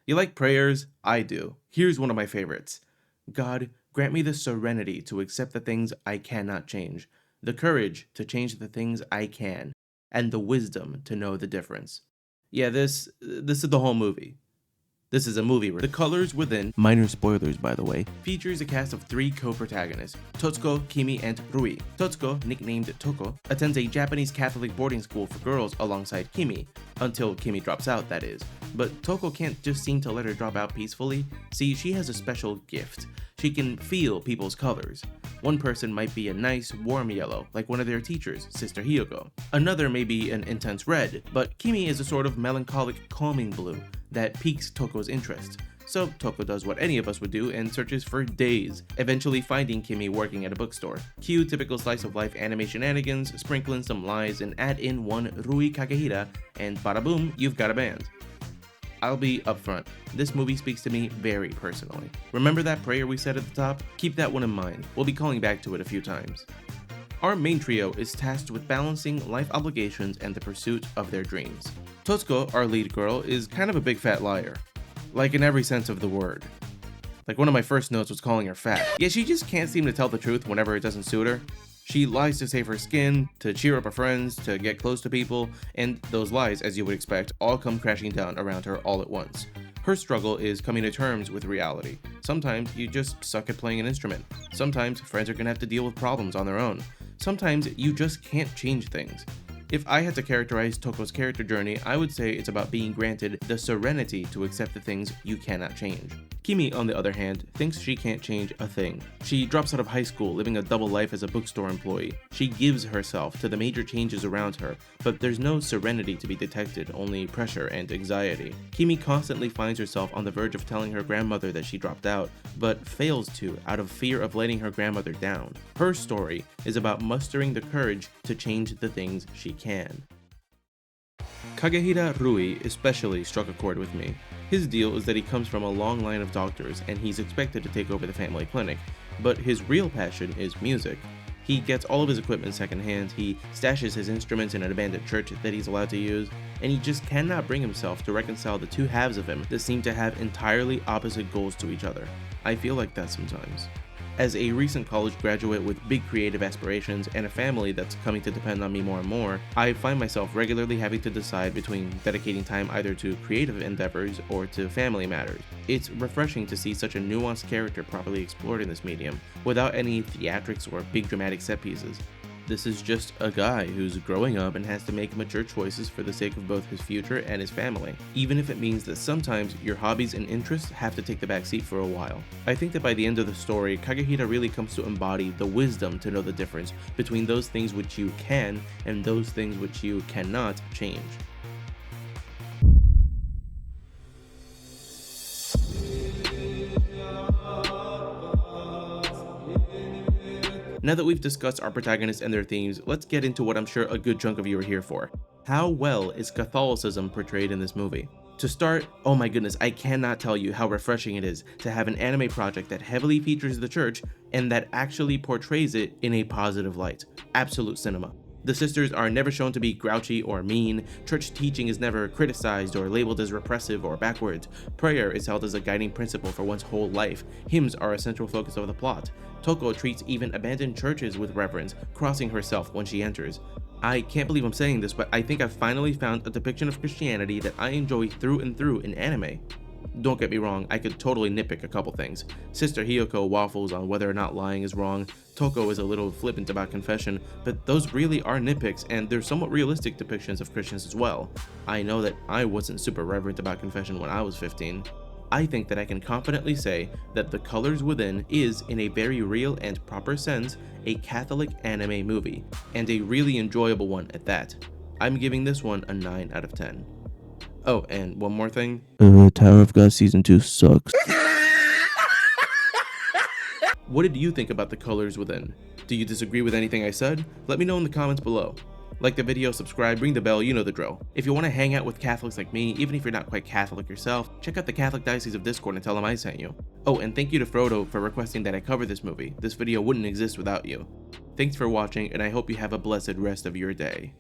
You like prayers? I do. Here's one of my favorites. God, grant me the serenity to accept the things I cannot change, the courage to change the things I can, and the wisdom to know the difference. Yeah, this is the whole movie. This is a movie. The Colors Within, minor spoilers by the way, features a cast of 3 co-protagonists, Totsuko, Kimi, and Rui. Totsuko, nicknamed Toko, attends a Japanese Catholic boarding school for girls alongside Kimi, until Kimi drops out, that is. But Toko can't just seem to let her drop out peacefully. See, she has a special gift. She can feel people's colors. One person might be a nice, warm yellow, like one of their teachers, Sister Hiyoko. Another may be an intense red, but Kimi is a sort of melancholic, calming blue that piques Toko's interest. So Toko does what any of us would do and searches for days, eventually finding Kimi working at a bookstore. Cue typical slice of life anime shenanigans, sprinkle in some lies, and add in one Rui Kagehira, and bada boom, you've got a band. I'll be upfront, this movie speaks to me very personally. Remember that prayer we said at the top? Keep that one in mind, we'll be calling back to it a few times. Our main trio is tasked with balancing life obligations and the pursuit of their dreams. Totsuko, our lead girl, is kind of a big fat liar. Like in every sense of the word. Like one of my first notes was calling her fat. Yeah, she just can't seem to tell the truth whenever it doesn't suit her. She lies to save her skin, to cheer up her friends, to get close to people, and those lies, as you would expect, all come crashing down around her all at once. Her struggle is coming to terms with reality. Sometimes you just suck at playing an instrument. Sometimes friends are gonna have to deal with problems on their own. Sometimes you just can't change things. If I had to characterize Toko's character journey, I would say it's about being granted the serenity to accept the things you cannot change. Kimi, on the other hand, thinks she can't change a thing. She drops out of high school, living a double life as a bookstore employee. She gives herself to the major changes around her, but there's no serenity to be detected, only pressure and anxiety. Kimi constantly finds herself on the verge of telling her grandmother that she dropped out, but fails to out of fear of letting her grandmother down. Her story is about mustering the courage to change the things she can. Kagehira Rui especially struck a chord with me. His deal is that he comes from a long line of doctors and he's expected to take over the family clinic, but his real passion is music. He gets all of his equipment secondhand, he stashes his instruments in an abandoned church that he's allowed to use, and he just cannot bring himself to reconcile the two halves of him that seem to have entirely opposite goals to each other. I feel like that sometimes. As a recent college graduate with big creative aspirations and a family that's coming to depend on me more and more, I find myself regularly having to decide between dedicating time either to creative endeavors or to family matters. It's refreshing to see such a nuanced character properly explored in this medium, without any theatrics or big dramatic set pieces. This is just a guy who's growing up and has to make mature choices for the sake of both his future and his family, even if it means that sometimes your hobbies and interests have to take the back seat for a while. I think that by the end of the story, Kagehira really comes to embody the wisdom to know the difference between those things which you can and those things which you cannot change. Now that we've discussed our protagonists and their themes, let's get into what I'm sure a good chunk of you are here for. How well is Catholicism portrayed in this movie? To start, oh my goodness, I cannot tell you how refreshing it is to have an anime project that heavily features the church and that actually portrays it in a positive light. Absolute cinema. The sisters are never shown to be grouchy or mean, church teaching is never criticized or labeled as repressive or backwards, prayer is held as a guiding principle for one's whole life, hymns are a central focus of the plot. Toko treats even abandoned churches with reverence, crossing herself when she enters. I can't believe I'm saying this, but I think I've finally found a depiction of Christianity that I enjoy through and through in anime. Don't get me wrong, I could totally nitpick a couple things. Sister Hiyoko waffles on whether or not lying is wrong, Toko is a little flippant about confession, but those really are nitpicks and they're somewhat realistic depictions of Christians as well. I know that I wasn't super reverent about confession when I was 15. I think that I can confidently say that The Colors Within is, in a very real and proper sense, a Catholic anime movie, and a really enjoyable one at that. I'm giving this one a 9 out of 10. Oh, and one more thing. Tower of God Season 2 sucks. What did you think about The Colors Within? Do you disagree with anything I said? Let me know in the comments below. Like the video, subscribe, ring the bell, you know the drill. If you want to hang out with Catholics like me, even if you're not quite Catholic yourself, check out the Catholic Diocese of Discord and tell them I sent you. Oh, and thank you to Frodo for requesting that I cover this movie. This video wouldn't exist without you. Thanks for watching, and I hope you have a blessed rest of your day.